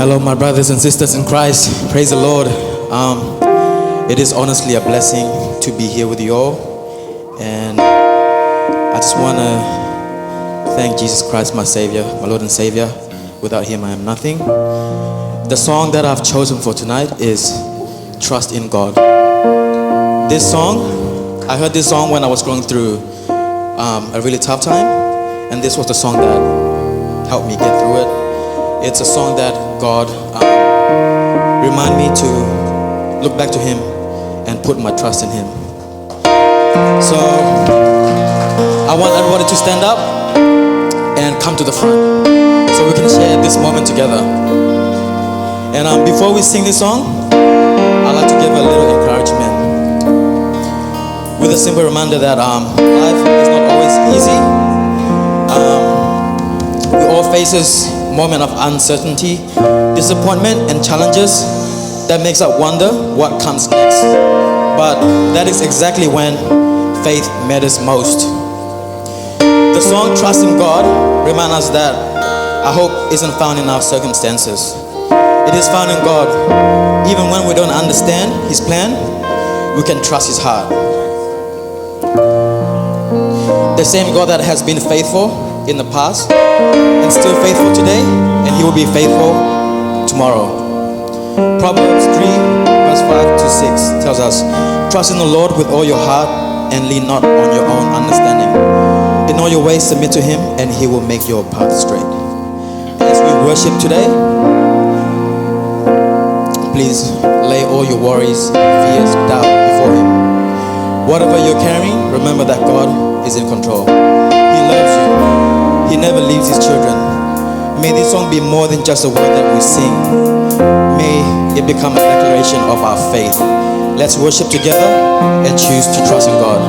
Hello, my brothers and sisters in Christ. Praise the Lord. It is honestly a blessing to be here with you all. And I just want to thank Jesus Christ, my Savior, my Lord and Savior. Without Him, I am nothing. The song that I've chosen for tonight is Trust in God. This song, I heard this song when I was going through a really tough time. And this was the song that helped me get through it. It's a song that God remind me to look back to Him and put my trust in Him. So I want everybody to stand up and come to the front so we can share this moment together. And before we sing this song, I'd like to give a little encouragement with a simple reminder that life is not always easy. We all face this moment of uncertainty, disappointment, and challenges that makes us wonder what comes next. But that is exactly when faith matters most. The song Trust in God reminds us that our hope isn't found in our circumstances. It is found in God. Even when we don't understand His plan, we can trust His heart. The same God that has been faithful in the past and still faithful today, and He will be faithful tomorrow. Proverbs 3 verse 5 to 6 tells us, trust in the Lord with all your heart and lean not on your own understanding. In all your ways submit to Him, and He will make your path straight. As we worship today, please lay all your worries, fears, doubt before Him. Whatever you're carrying, remember that God is in control. He loves you. He never leaves His children. May this song be more than just a word that we sing. May it become a declaration of our faith. Let's worship together and choose to trust in God.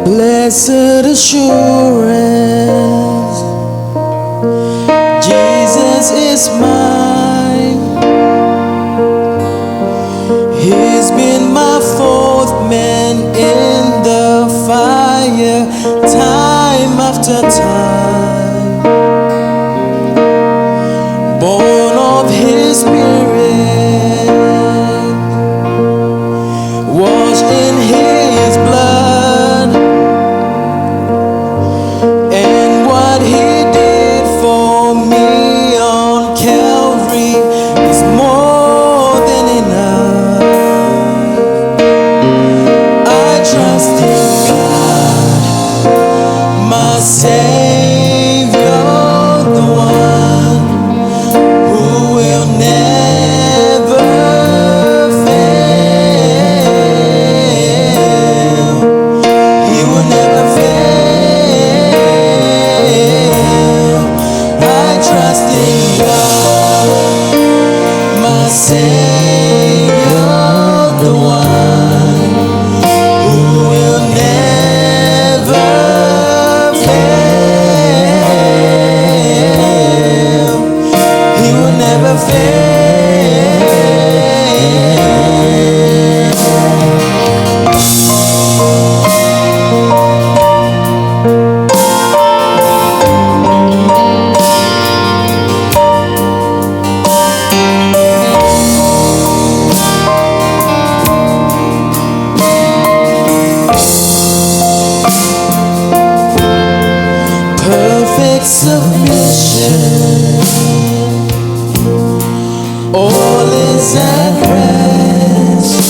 Blessed assurance, Jesus is mine. He's been my fourth man in the fire, time after time. Born of His Spirit, washed in His blood. Submission, all is at rest.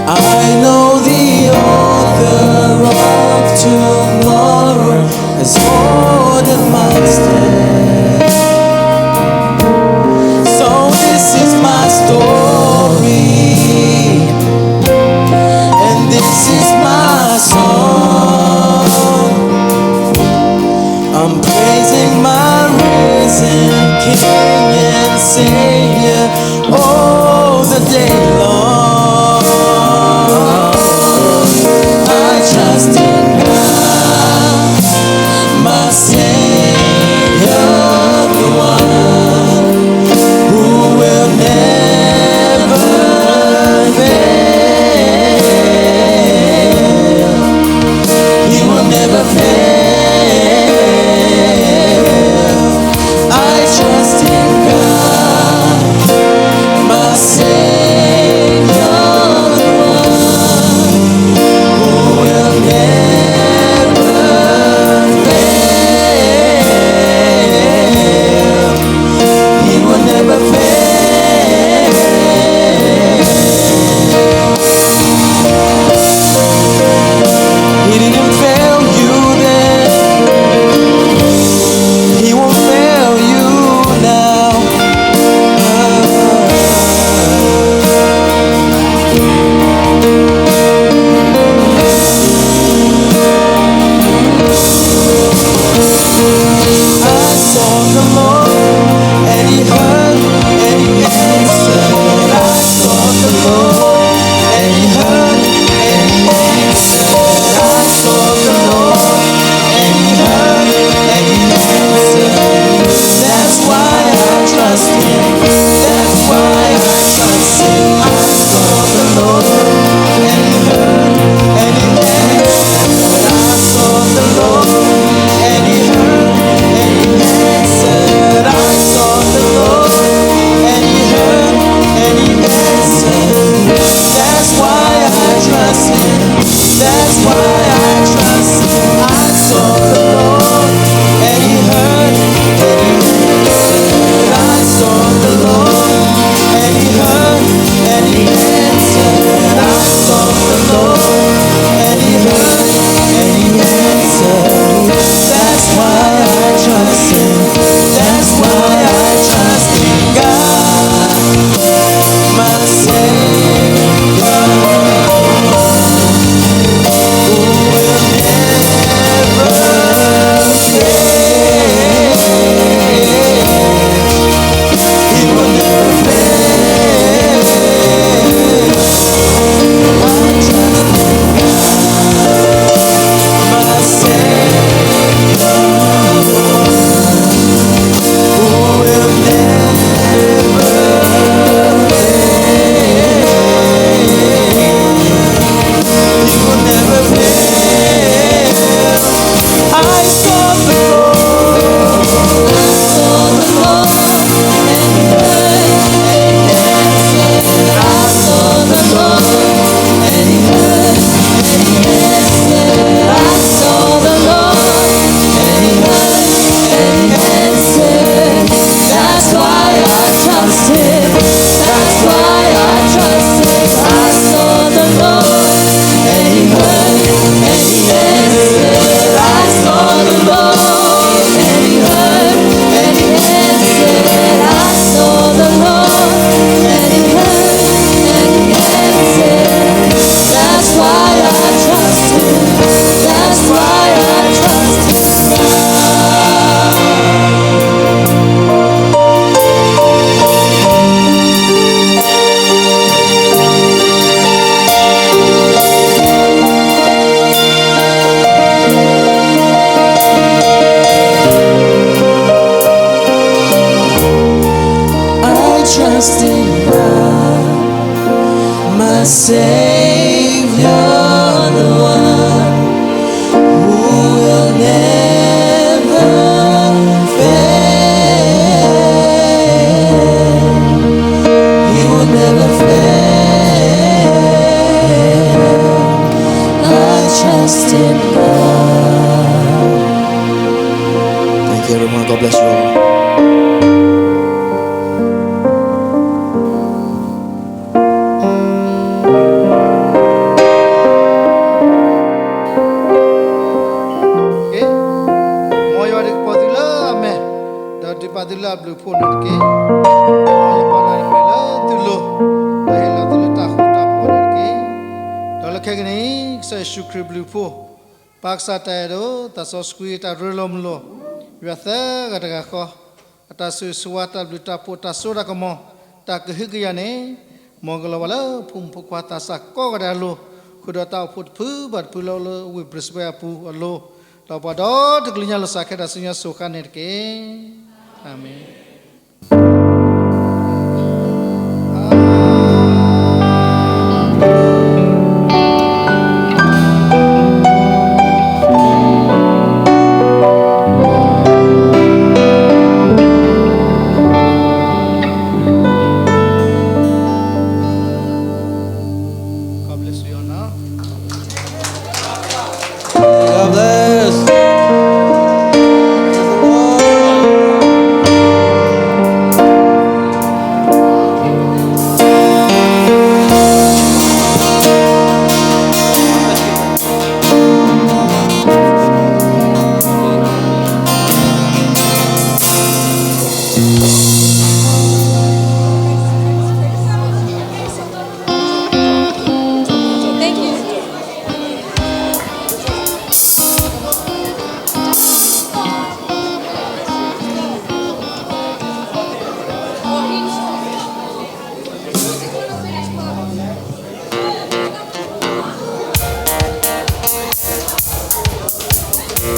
I know the author of tomorrow has ordered my steps. So this is my story, and this is my song. I'm praising my risen King and Savior all the day long. I trust in God. never fail. I trust in God, my Savior, the one who will never fail. He will never fail. He didn't fail you then. He won't fail you now. I sought the Lord, and He heard, and He answered. I sought the Lord, and He heard, and He answered. I sought the Lord, and He heard, and He answered. That's why I trust Him. That's why I trust Him. I sought the Lord, and He heard, and He answered. I sought the Lord, and He heard, and He answered. I sought the Lord, and He heard, and He answered. That's why I trust Him. That's why I trust Him. I sought the Lord, and He heard, and He answered. I sought the Lord, and He heard, and He answered. I sought the Lord, and He heard, and He answered. That's why I trust Him. That's why I trust in God, my Savior, who will never fail. He will never fail. I trust in God, my Savior, who will never fail. He will never fail. I sought the Lord, and He heard, and He answered. I sought the Lord, and He heard, and He answered. I sought the Lord, and He heard, and He answered. That's why I trust Him. That's why I trust Him. I sought the Lord, and He heard, and He answered. I sought the Lord, and He heard, and He answered. I sought the Lord, and He heard, and He answered. That's why I trust Him. That's why I trust Him. I trust in God, my Savior, the one who will never fail. He will never fail. I trust in God. Thank you, everyone. God bless you all. Okay. Moyo adik padula amen. Dadi padula blue phone ke. Moyo padula mela tulo. Bahela tulo tahu tahu ke. Dala kegini sa shukri blue phone. Paksa tayo taso skui ta rolom lo. Biasa kata kau. Atasu suata blue tapu taso dah kamu. Tak kehigiane. Mongolo wala pumpu kuata sakko kata lo. Kuda tahu put pu bat pulau lo we bersebaya pu lo. Lapada degelinya lo sakit aslinya suka nerke. Amin. 1,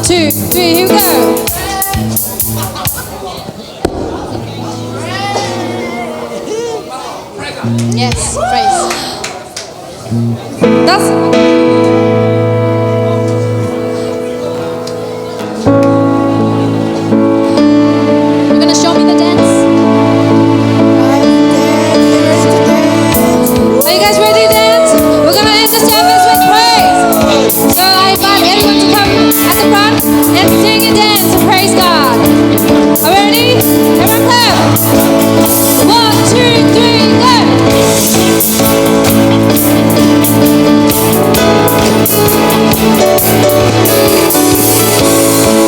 2, 3, here we go. Yes, praise. That's. You're gonna show me the dance. Are you guys ready to dance? We're gonna end the service with praise. So I invite everyone to come at the front and sing and dance and praise God. Are we ready? Everyone clap. 1, 2, 3, go.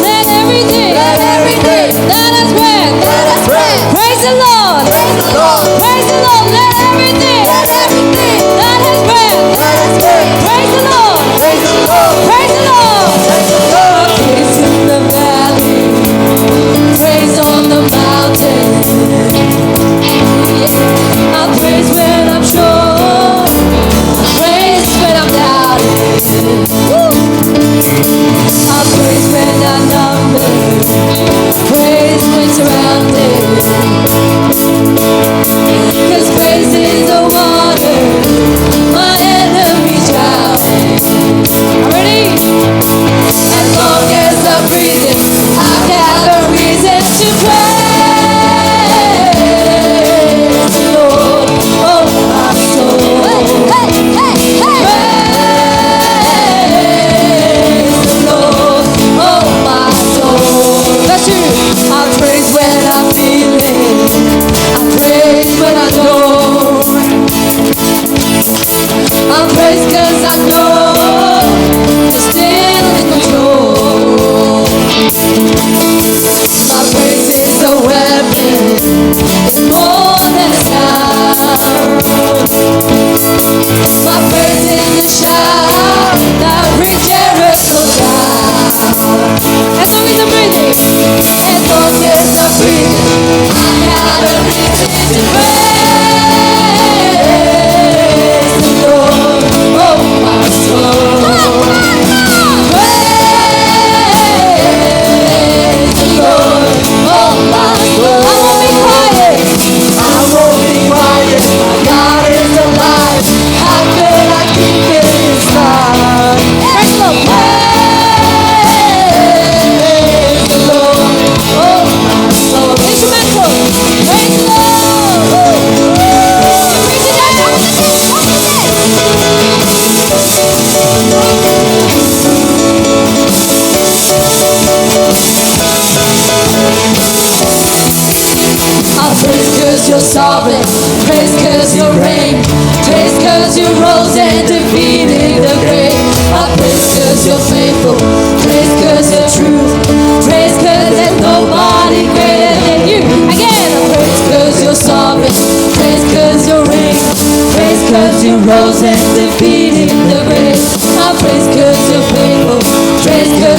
Let everything that has breath, praise the Lord. Praise the Lord. Let everything that has breath, praise the Lord. Praise the Lord. Praise in the valley, praise on the mountain. I praise when I'm sure, praise when I'm doubting. I praise when I'm numbered, praise when surrounded. 'Cause praise is the water my enemies drowning. Ready? As long as I'm breathing, I have a reason to praise the Lord. Oh, my soul. Praise the Lord. Oh, my soul. That's you. I praise when I'm feeling. I praise when I don't. I praise 'cause I know you're still in control. My praise is a weapon. It's more than a sound. My praise is a shout that brings Jericho down. As long as I'm breathing, as long as I'm breathing, I got a reason to praise the Lord. Oh, my soul. Praise the Lord. Oh, my soul. I won't be quiet. I won't be quiet. My God is alive. How could I keep it inside? Praise the Lord. Praise the Lord. Oh, my soul. Instrumental. Praise the Lord. Praise the I'll praise 'cause you're sovereign, praise 'cause you reign, praise 'cause you rose and defeated the grave. I'll praise 'cause you're faithful, praise 'cause you're true, praise 'cause there's nobody greater than you. Again, I'll praise 'cause you're sovereign, praise 'cause you reign, praise 'cause you rose and defeated the grave. I'll praise 'cause you're faithful, praise 'cause